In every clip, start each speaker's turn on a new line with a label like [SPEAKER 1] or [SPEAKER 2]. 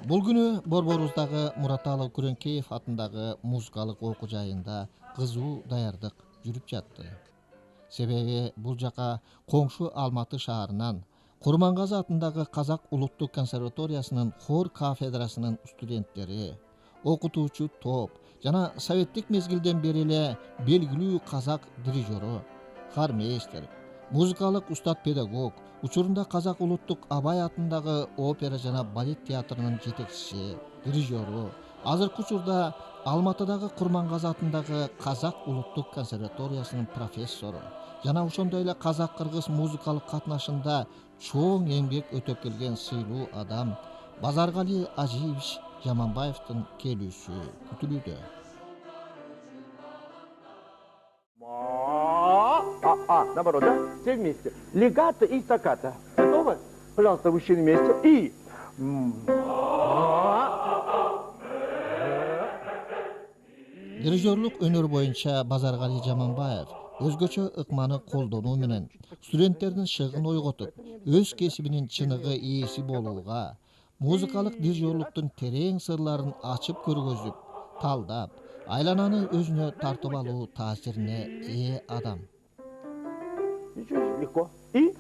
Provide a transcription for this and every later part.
[SPEAKER 1] Бул күнү Борборуздагы Мураталы Күрөнкеев атындагы музыкалык окуу жайында кызуу даярдык жүрүп жатты. Себеби бул жака коңшу Алматы шаарынан Курмангазы атындагы Казак улуттук консерваториясынын хор кафедрасынын студенттери, окутуучу топ жана советтик мезгилден бери эле белгилүү казак дирижеру, хармейстер, музыкалык устат педагог, учурунда Казак улуттук Абай атындагы опера жана балет театрынын жетекчиси, дирижеру, азыркы учурда Алматыдагы Курмангазы атындагы Казак улуттук консерваториясынын профессору жана ошондой эле казак-кыргыз музыкалык катнашында чоң эмгек өтөп келген сыйлуу адам Базаргали Ажиевич Жаманбаевдин келүүсү күтүлүүдө.
[SPEAKER 2] Наоборот, да? Все вместе. Легато и стаккато. Готовы? Пожалуйста, мужчины вместе. И...
[SPEAKER 1] Дирижерлук өнөр боюнча Базаргали Жаманбаев өзгөчө ыкманы колдонуу менен студенттердин шыгын ойготуп, өз кесибинин чыныгы ээси болууга, музыкалык дирижерлуктун терең сырларын ачып көргөзүп, талдап, айлананы өзүнө тартып алуу таасирине ээ адам.
[SPEAKER 2] Легко. И...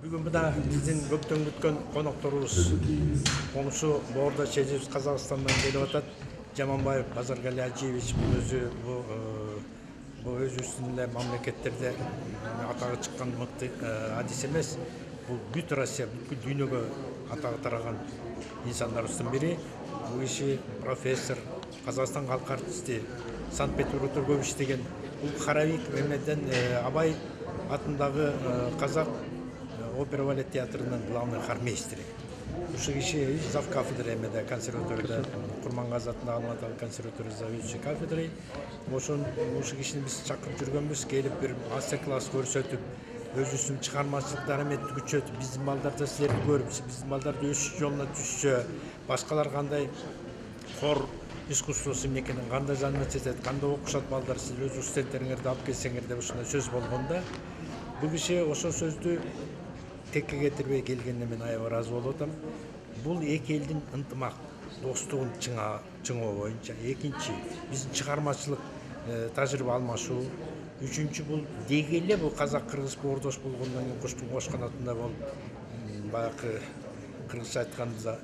[SPEAKER 3] Бүгін мына биздин көптөн күткөн конокторубуз коңшу Боордо чечибиз Казакстандан келип атат. Жаманбаев Базаргали Ажиевич бул өзү бул өзүбүздүн эле мамлекеттерде атагы чыккан мыкты адис эмес. Бул бүт Россия, бүткүл дүйнөгө атагы тараган инсандарыбыздын бири. Бул киши профессор, Казакстан калк артисти, Санкт-Петербургда көп иштеген. Бул Харавик эмеден Абай атындагы Казак опера балет театрынын главный хармейстери. Ушул киши зав кафедра эмеде консерваторияда Курмангазы атындагы Алматыдагы консерватория заведующий кафедрой. Ушул кишини биз чакырып жүргөнбүз, келип бир мастер-класс көрсөтүп, өзүбүздүн чыгармачылыктарын күчөтүп, биздин балдарда силерди көрүп, биздин балдарды өсүш жолуна түшсө, башкалар кандай хор искусствосу эмнекенин, кандай заниматься этет, кандай окушат балдар, сиз өз студенттериңерди алып келсеңер деп ушундай сөз болгондо, бул киши ошол сөздү текке кетирбей келгенине мен аябай ыраазы болуп атам. Бул эки элдин ынтымак, достугун чыңоо боюнча. Экинчи, биздин чыгармачылык тажрыйба алмашуу. Үчүнчү, бул деги эле бул казак-кыргыз боордош болгондон кийин куштун кошканатында бул баягы кыргызча айтканда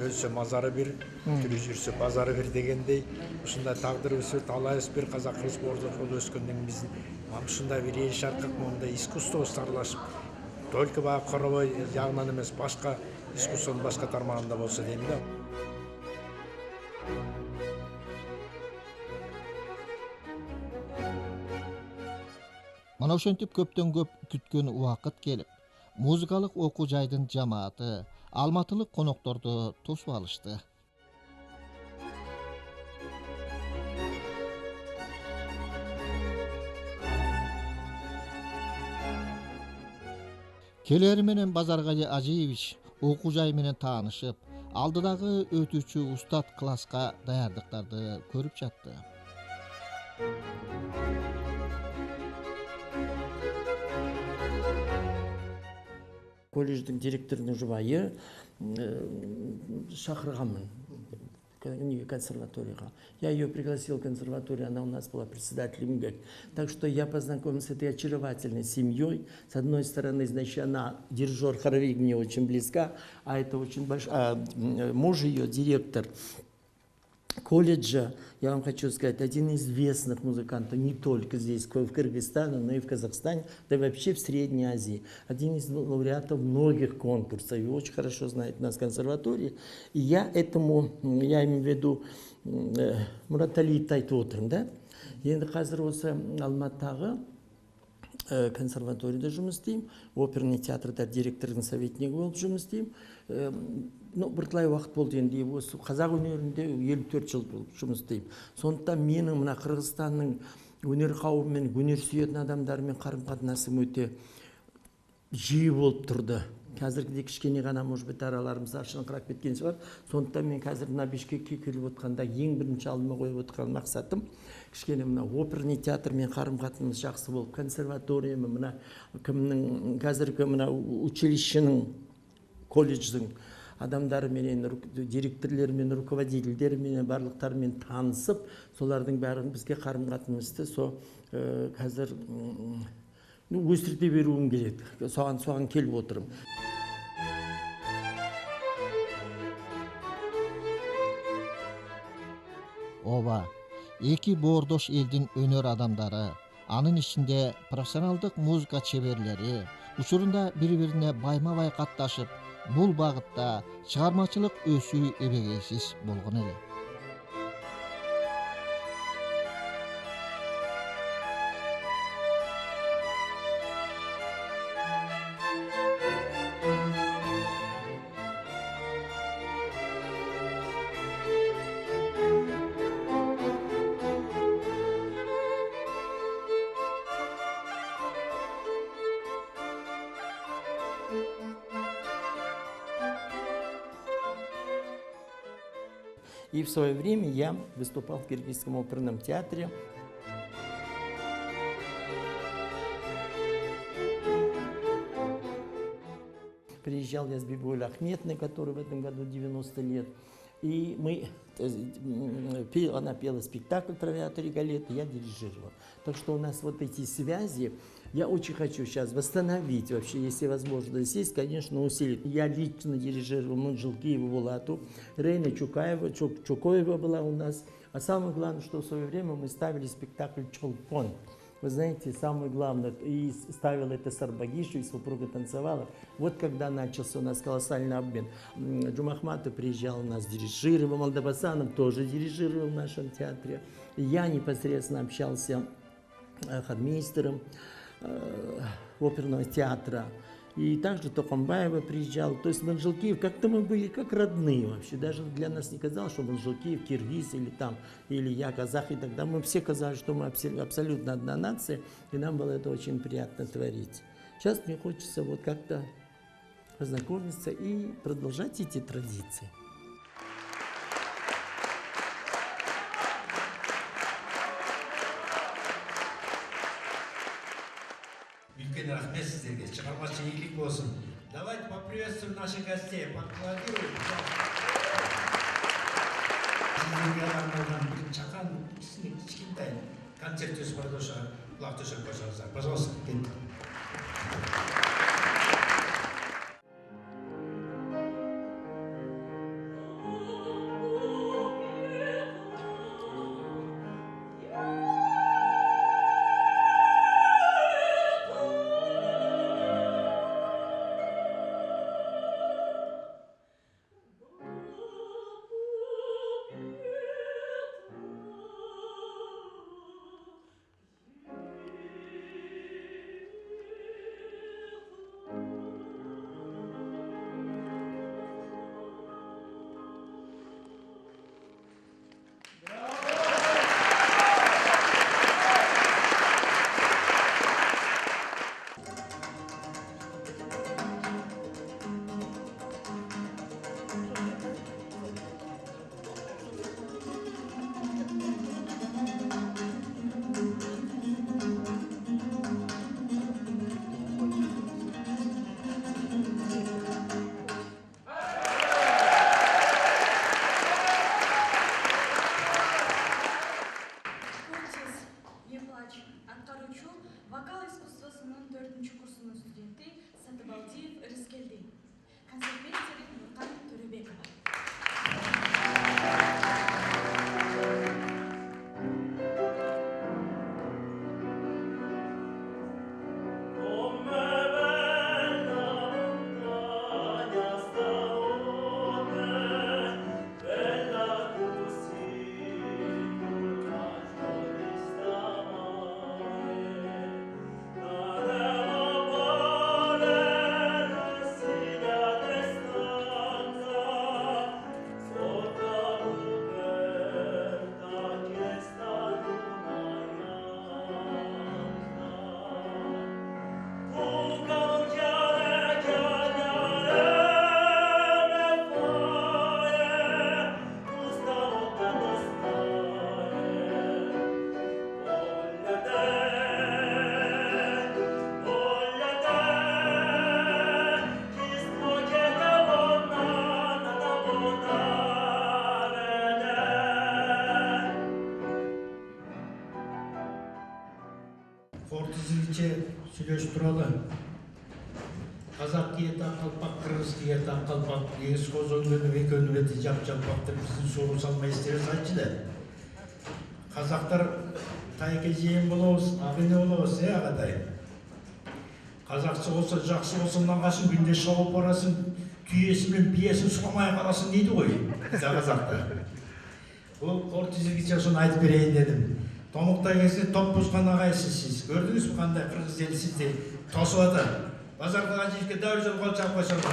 [SPEAKER 3] өлсө мазары бир, тирүү жүрсө базары бир дегендей, ушундай тагдырыбыз талайыбыз бир казак-кыргыз боордош болуп өскөндөн кийин биздин ушундай бир эл шаркак моундай искусствобуз аралашып, только баягы коробой жагынан эмес, башка искусствонун башка тармагында болсо дейм да.
[SPEAKER 1] Мына ошентип көптөн көп күткөн убакыт келип, музыкалык окуу жайдын жамааты алматылык конокторду тосуп алышты. Келери менен Базаргали Ажиевич окуу жай менен таанышып, алдыдагы өтүүчү устат класска даярдыктарды көрүп жатты.
[SPEAKER 4] Колледждің директорының жұбайы шақырғанмын консерваторияға. Я ее пригласил в консерваторию, она у нас была председателем МГЭК. Так что я познакомился с этой очаровательной семьей. С одной стороны, значит, она, дирижер Харавик, мне очень близка, а это очень большой, муж ее, директор колледжа, я вам хочу сказать, один из известных музыкантов не только здесь, в Кыргызстане, но и в Казахстане, да и вообще в Средней Азии. Один из лауреатов многих конкурсов и очень хорошо знает нас в консерватории. И я имею в виду Муратали айтып да? Енді қазір осы Алматыдағы консерваторияда жұмыс істеймін, оперный театрда директордың советнигі болып жұмыс істеймін. Бірталай уақыт болды енді осы қазақ өнерінде 54 жыл болып жұмыс істеймін. Сондықтан менің мына Қырғызстанның өнер қауымымен, өнер сүйетін адамдармен қарым-қатынасым өте жиі болып тұрды. қазіргідей кішкене ғана может быть араларымыз ашыңқырап кеткен шығар. Сондықтан мен қазір мына Бишкекке келіп отқанда ең бірінші алдыма қойып отырған мақсатым кішкене мына оперный театрмен қарым-қатынас жақсы болып, консерваториямен мына кімнің қазіргі мына училищенің, колледждің адамдарыменен, директорлерімен, руководительдерімен, барлықтарымен танысып, солардың бәрін бізге қарым-қатынасты қазір өсірте беруім келеді. Соған келіп отырым.
[SPEAKER 1] Ооба, эки боордош элдин өнөр адамдары, анын ичинде профессионалдык музыка чеберлери учурунда бири-бирине байма-бай катташып, бул багытта чыгармачылык өсүү эбегейсиз болгон эле.
[SPEAKER 4] И в свое время я выступал в Киргизском оперном театре. Приезжал я с Бибуль Ахметной, которой в этом году 90 лет. И она пела спектакль «Травиатор и галеты», я дирижировал. Так что у нас вот эти связи, я очень хочу сейчас восстановить вообще, если возможность есть, конечно, усилить. Я лично дирижировал Манжелкиеву Булату, Рейна Чукоева была у нас. А самое главное, что в свое время мы ставили спектакль «Чолпон». Вы знаете, самое главное, и ставила это Сарбагишу, и супруга танцевала. Вот когда начался у нас колоссальный обмен. Джумахматов приезжал у нас, дирижировал, Молдобасанов тоже дирижировал в нашем театре. Я непосредственно общался с хормейстером оперного театра. И также Токамбаева приезжал. То есть Манжелкиев, как-то мы были как родные вообще. Даже для нас не казалось, что Манжелкиев киргиз или я казах. И тогда мы все казалось, что мы абсолютно одна нация. И нам было это очень приятно творить. Сейчас мне хочется вот как-то познакомиться и продолжать эти традиции.
[SPEAKER 3] Үлкен рахмет сіздерге, шығармашы игілік болсын. Давайте поприветствуем наших гостей, поаплодируем. Сіздерге арналған бір чақан кішкентай концерт өз продюсері құлақ төсек қойсаңыздар. Пожалуйста, өзгече сүйлөшүп туралы. Казак кийет акалпак, кыргыз кийет акалпак, эгиз коз өлгөнү экөөнүн бети жап-жалпак деп биздин сууну салмай эстерибиз айтчу да. Казактар тайке жыйын болобуз, ак эне болобуз, агатай. Казакча болсо, жакшы болсо нагашың күндө шогуп барасың, түйеси менен биесин суламай каласың дейди ғой, казакта. Бул ор тизилгиче ошону айтып берейин дедим. Томуктай кезде топ бузган агайсыз сиз. Көрдүңүзбү кандай кыргыз эли сизди тосуп атат. Базаркул Ажиевке дәүр жол кол чалып койсоңуз.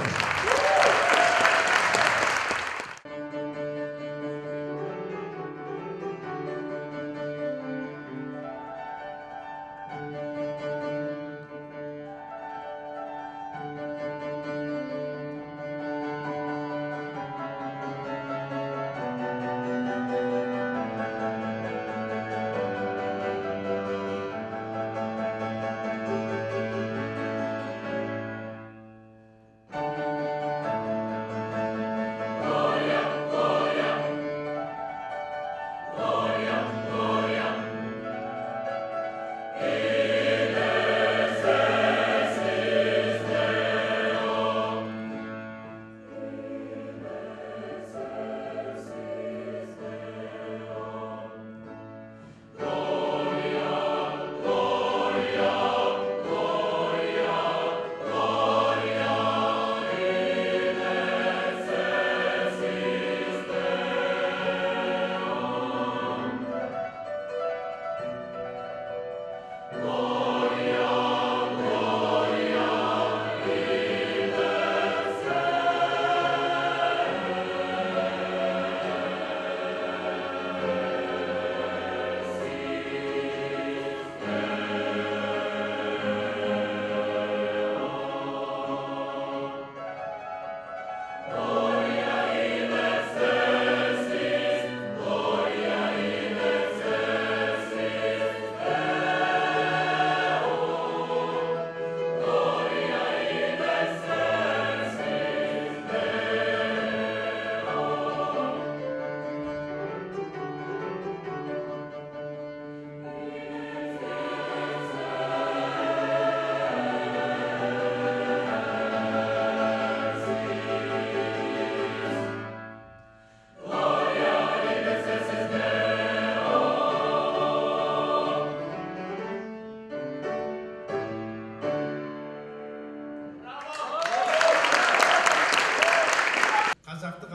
[SPEAKER 3] Казакты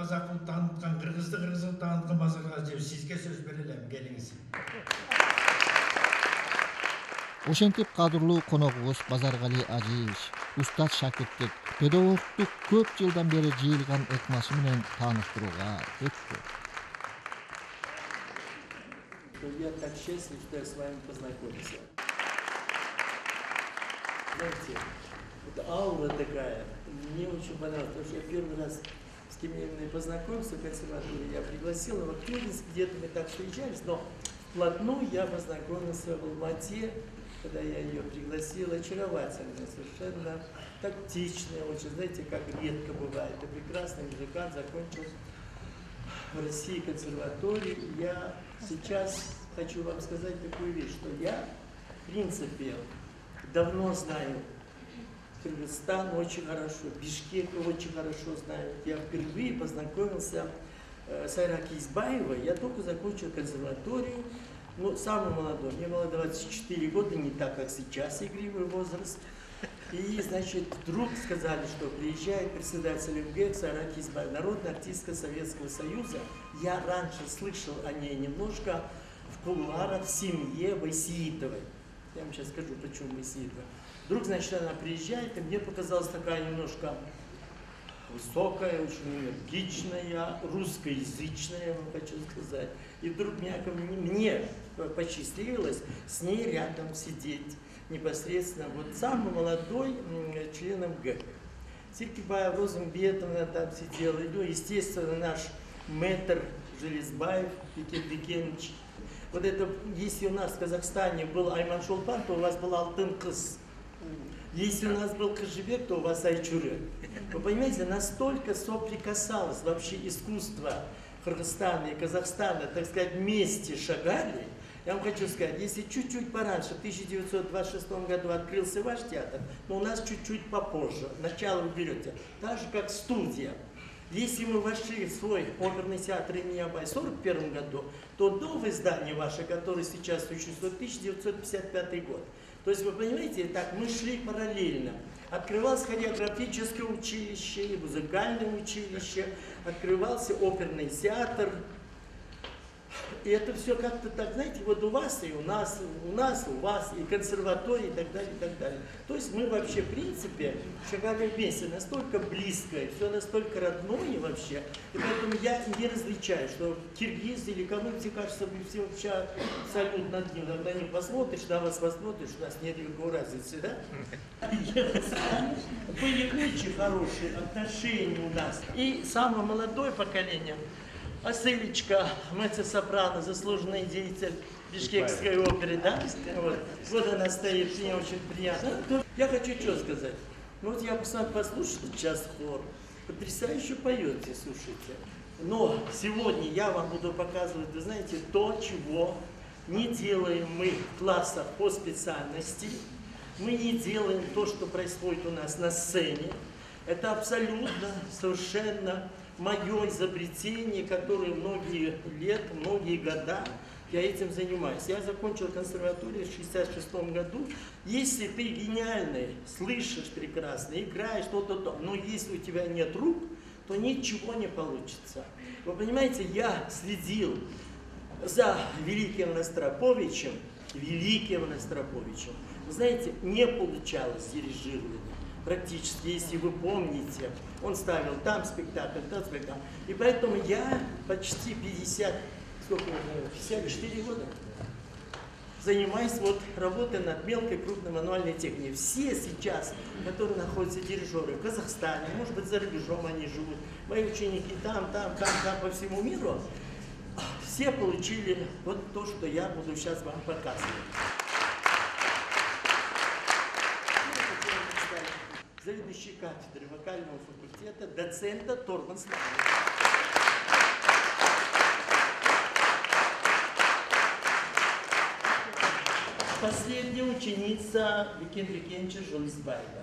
[SPEAKER 3] таныткан, кыргызды таныткан Базаркул Ажиев, сизге сөз берелем, келиңиз.
[SPEAKER 1] Ошентип кадырлуу коногубуз Базаргали Ажиевич устат шакирттик, педагогтук көп жылдан бери жыйылган ыкмасы менен тааныштырууга өттү.
[SPEAKER 4] Я так счастлив, что я с вами познакомился. Знаете, вот аура такая, мне очень понравилась, потому что я первый раз с кем я именно познакомился в консерватории, я пригласил его в Тюринск, где-то мы так встречались, но вплотную я познакомился в Алмате, когда я ее пригласил, очаровательная, совершенно тактичная, очень, знаете, как редко бывает, это прекрасный музыкант, закончил в России консерваторию. Я сейчас хочу вам сказать такую вещь, что я, в принципе, давно знаю Кыргызстан очень хорошо, Бишкек очень хорошо знаю. Я впервые познакомился с Айрак Избаевой, я только закончил консерваторию, ну, самый молодой, мне было 24 года, не так, как сейчас, игривый возраст. И, значит, вдруг сказали, что приезжает председатель МГЭК Айрак Избаева, народная артистка Советского Союза. Я раньше слышал о ней немножко в кулуарах, в семье Васиитовой. Я вам сейчас скажу, почему Васиитова. Вдруг, значит, она приезжает, и мне показалась такая немножко высокая, очень энергичная, русскоязычная, я вам хочу сказать. И вдруг мне посчастливилось с ней рядом сидеть, непосредственно, вот самый молодой член МГЭК. Сиркибаев, Розенбетовна там сидела, ну, естественно, наш мэтр Железбаев, Петр Бекенович. Вот это, если у нас в Казахстане был Айман Шолпан, то у вас был Алтын Кыз. Если у нас был Кыжыбек, то у вас Айчуры. Вы понимаете, настолько соприкасалось вообще искусство Кыргызстана и Казахстана, так сказать, вместе шагали. Я вам хочу сказать, если чуть-чуть пораньше, в 1926 году открылся ваш театр, но у нас чуть-чуть попозже, начало вы берете, так же как студия. Если мы вошли в свой оперный театр имени Абая в 1941 году, то до издания ваше, которое сейчас существует, 1955 год. То есть, вы понимаете, так мы шли параллельно. Открывалось хореографическое училище, и музыкальное училище, открывался оперный театр. И это все как-то так, знаете, вот у вас и у нас, у вас, и консерватория, и так далее, и так далее. То есть мы вообще, в принципе, шагали вместе, настолько близко, все настолько родное вообще. И поэтому я не различаю, что киргизы или кому-то кажется, вы все вообще абсолютно одни. На них посмотришь, на вас посмотришь, у нас нет никакой разницы, да? Были очень хорошие отношения у нас. И самое молодое поколение, Асылечка, меццо-сопрано, заслуженный деятель Бишкекской оперы, да? Вот она стоит, мне очень приятно. Я хочу что сказать. Ну вот я послушал сейчас хор, потрясающе поете, слушайте. Но сегодня я вам буду показывать, вы знаете, то, чего не делаем мы в классах по специальности. Мы не делаем то, что происходит у нас на сцене. Это абсолютно, совершенно мое изобретение, которое многие лет, многие года я этим занимаюсь. Я закончил консерваторию в 1966 году. Если ты гениальный, слышишь прекрасно, играешь что-то, но если у тебя нет рук, то ничего не получится. Вы понимаете, я следил за великим Ростроповичем, Вы знаете, не получалось дирижирование. Практически, если вы помните, он ставил там спектакль, там спектакль. И поэтому я почти 54 года занимаюсь работой над мелкой крупной мануальной техникой. Все сейчас, которые находятся дирижеры в Казахстане, может быть, за рубежом они живут, мои ученики там, по всему миру, все получили вот то, что я буду сейчас вам показывать. Заведующий кафедры вокального факультета, доцента Торбан Славович. Последняя ученица Бекен Бекенча Жолизбаева.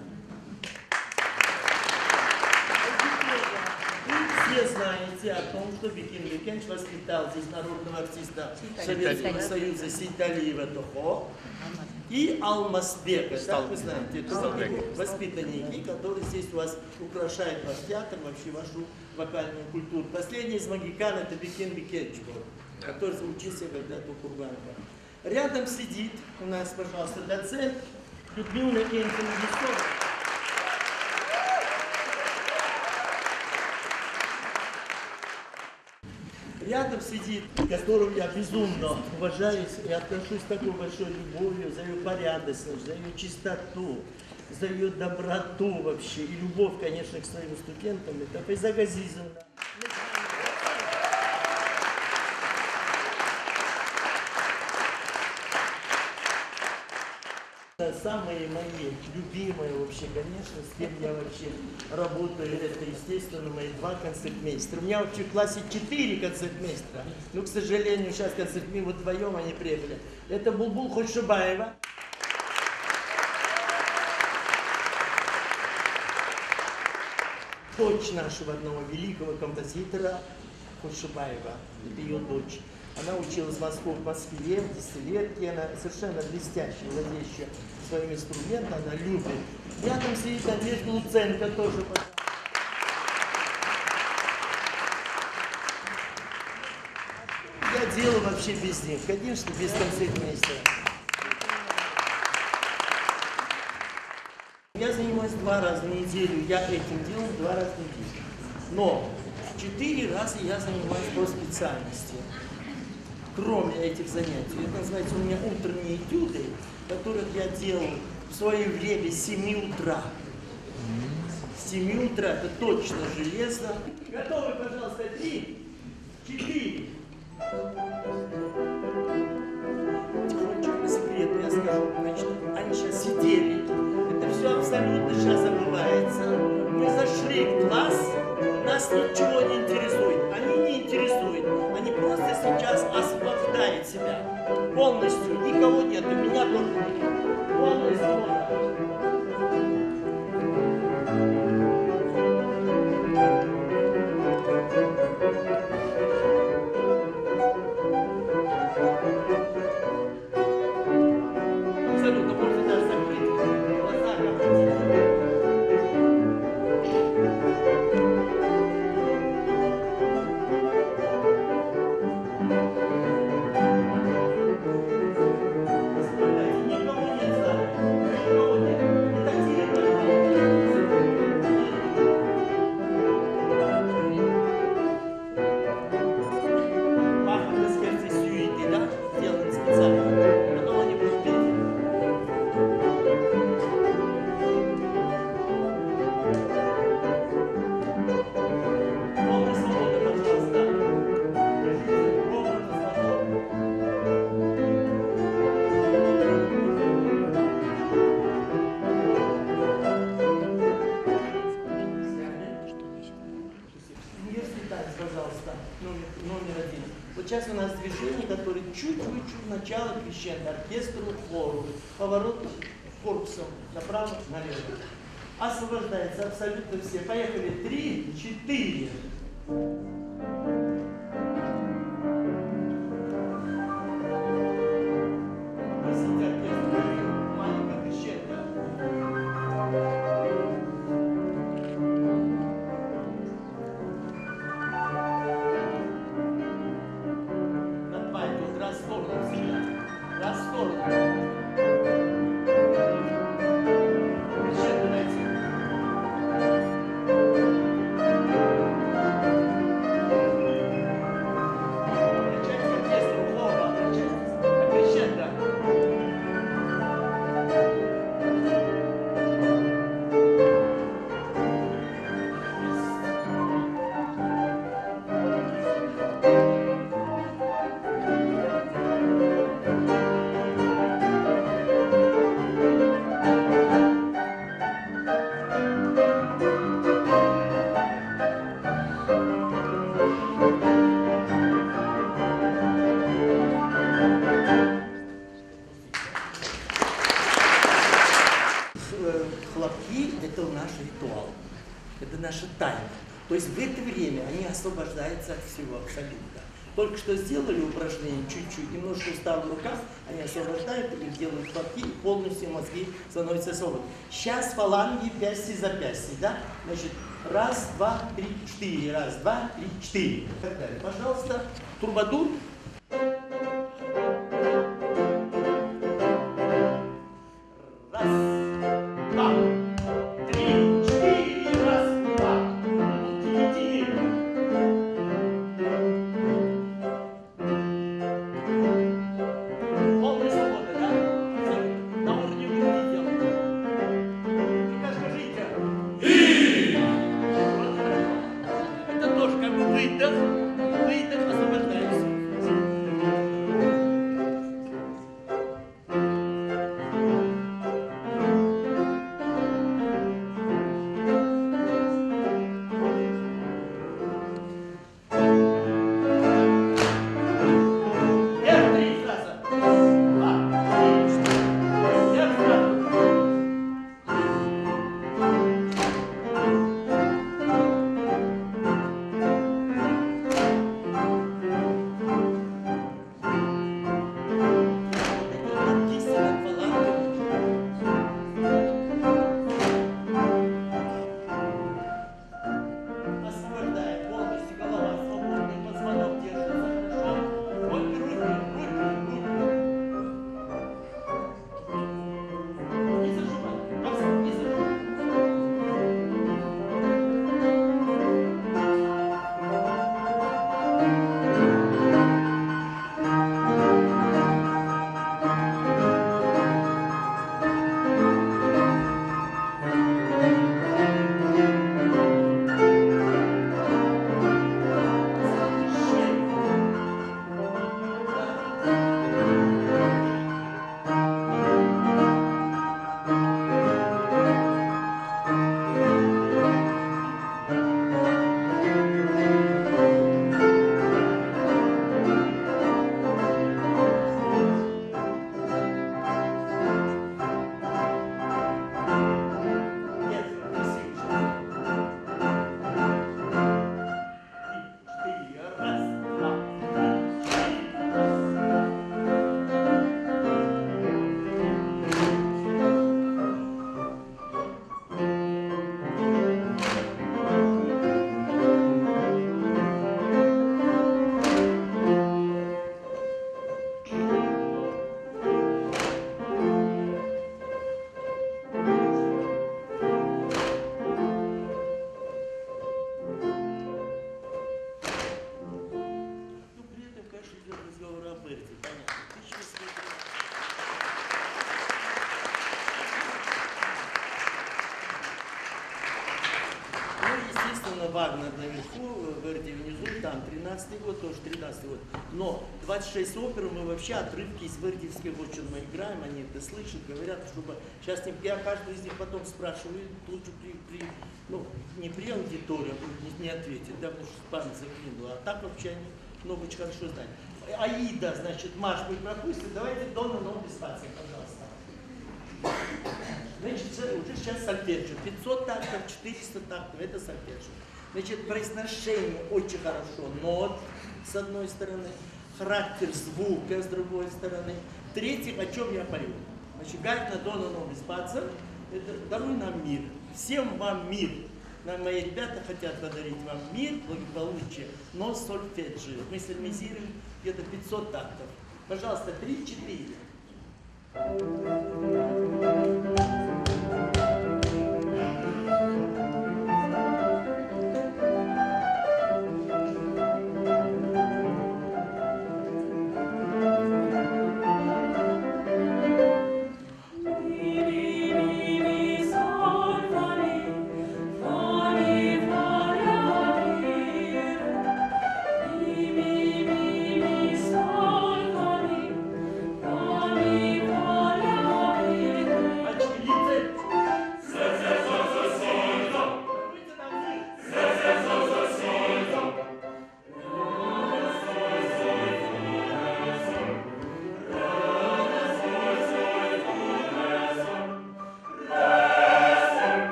[SPEAKER 4] Вы все знаете о том, что Бекен Бекенч воспитал здесь народного артиста Советского Союза Сейталиева Тохо и Алмасбека. Так вы знаете, это воспитанники, которые здесь у вас украшают ваш театр, вообще вашу вокальную культуру. Последний из магикан это Бекен Бекенч был, который учился когда-то у Курганова. Рядом сидит у нас, пожалуйста, доцент Людмила Кенкина-Лисова. Рядом сидит, которого я безумно уважаю и отношусь с такой большой любовью за ее порядочность, за ее чистоту, за ее доброту вообще и любовь, конечно, к своим студентам. Это Файза Газизовна. Самые мои любимые вообще, конечно, с кем я вообще работаю, это, естественно, мои два концертмейстера. У меня вообще в классе 4 концертмейстера, но, к сожалению, сейчас концертмейстеры вот вдвоем они приехали. Это Булбул Ходшибаева. Дочь нашего одного великого композитора Ходшибаева, это ее дочь. Она училась в Москве, в десятилетке, она совершенно блестящая, владеющая своим инструментом, она любит. Рядом сидит Надежда Луценко тоже. Я делаю вообще без них, конечно, без концертмейстера. Я занимаюсь 2 раза в неделю, я этим делаю 2 раза в неделю. Но 4 раза я занимаюсь по специальности. Кроме этих занятий, это называется у меня утренние этюды, которых я делал в свое время с 7 утра. С 7 утра это точно железо. Готовы, пожалуйста, 3, 4. Тихонечко по секрету я скажу, значит, они сейчас сидели. Это все абсолютно сейчас забывается. Мы зашли в класс, нас ничего не интересует. Они не интересуют. Они просто сейчас освобождают себя. полностью, никого нет, у меня тоже нет. Полная свобода. Абсолютно, можно даже закрыть глаза, как хотите. Никого нет в зале. Никого нет. Не такие, пахнет сердце сюиты, да? Сделано специально. Потом они будут петь. Полная свобода, пожалуйста. Полная свобода. Университет, пожалуйста, номер один. Вот сейчас у нас движение, которое чуть-чуть начало крещендо, оркестру, хору, поворот корпусом направо, налево. Освобождается абсолютно все. Поехали. 3, 4. Несите оркестр, маленькое крещендо. Надбайте, вот раз в сторону всегда. Раз в сторону. Крещендо дайте. Обращайтесь к оркестру, хору, обращайтесь. Крещендо. Хлопки – это наш ритуал, это наша тайна. То есть в это время они освобождаются от всего абсолютно. Только что сделали упражнение чуть-чуть, немножко устал в руках, они освобождают их, делают хлопки, и полностью мозги становятся свободны. Сейчас фаланги пястье за пястье, да? Значит, раз, два, три, четыре, раз, два, три, четыре. И так далее. Пожалуйста, турбадур. Раз, два, три, четыре, раз, два, четыре. Полная свобода, да? Абсолютно. На уровне груди делаем. Теперь скажите. Вот хорошо. Это тоже как бы выдох, освобождаемся. Вверх 3 раза. 2, 3, 4. Вверх сразу. Вагнер наверху, Верди внизу, там 13-й год, тоже 13-й год. Но 26 опер мы вообще отрывки из вердиевских очень мы играем, они это слышат, говорят, чтобы сейчас я каждый из них потом спрашиваю, лучше не при аудитории, не ответить, да, потому что память заклинула, а так вообще они много очень хорошо знают. Аида, значит, марш мы пропустим, давайте Дона но без пальцев, пожалуйста. Значит, уже сейчас сольфеджио, 500 тактов, 400 тактов, это сольфеджио. Значит, произношение очень хорошо, нот с одной стороны, характер звука с другой стороны. В-третьих, о чем я пою? Значит, Гайдна Дона но без пальцев, это даруй нам мир, всем вам мир. Мои ребята хотят подарить вам мир, благополучие, но сольфеджио. Мы сольмизируем где-то 500 тактов. Пожалуйста, 3-4.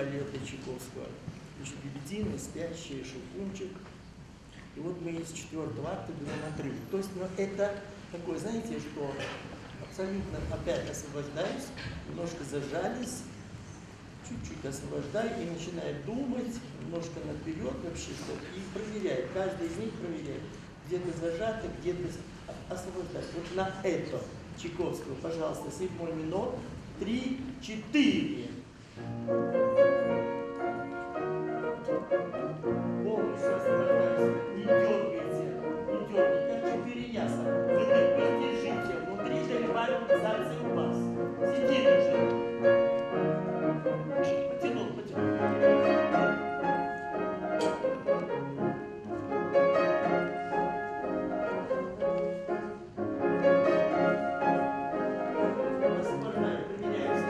[SPEAKER 4] балеты Чайковского. Значит, «Лебединый», «Спящий», «Шелкунчик». И вот мы из 4-го акта берем отрыв. То есть, ну, это такое, знаете, что абсолютно опять освобождаюсь, немножко зажались, чуть-чуть освобождаю и начинаю думать немножко наперед вообще, что и проверяю. Каждый из них проверяет. Где-то зажато, где-то освобождать. Вот на это Чайковского, пожалуйста, 7-й минор, 3, 4. Полностью освобождаюсь. Не дергайте, не дергайте, как 4 яса. Вы держите, внутри добиваем пульсации у вас. Сидит уже. Потянул, потянул. Освобождаем, проверяем.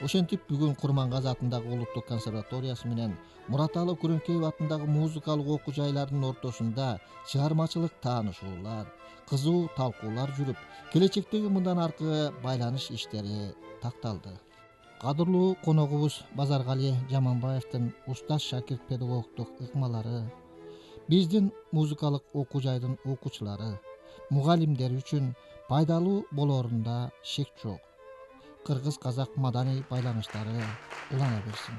[SPEAKER 1] Ошентип бүгүн Курмангазы атындагы улуттук консерваториясы менен Мураталы Күрөңкеев атындагы музыкалык окуу жайларынын ортосунда чыгармачылык таанышуулар, кызуу талкуулар жүрүп, келечектеги мындан аркы байланыш иштери такталды. Кадырлуу коногубуз Базаргали Жаманбаевдин устаз шакирт педагогдук ыкмалары, биздин музыкалык окуу жайдын окуучулары, мугалимдери үчүн пайдалуу болоорунда шек жок. Кыргыз-казак маданий байланыштары улана берсин.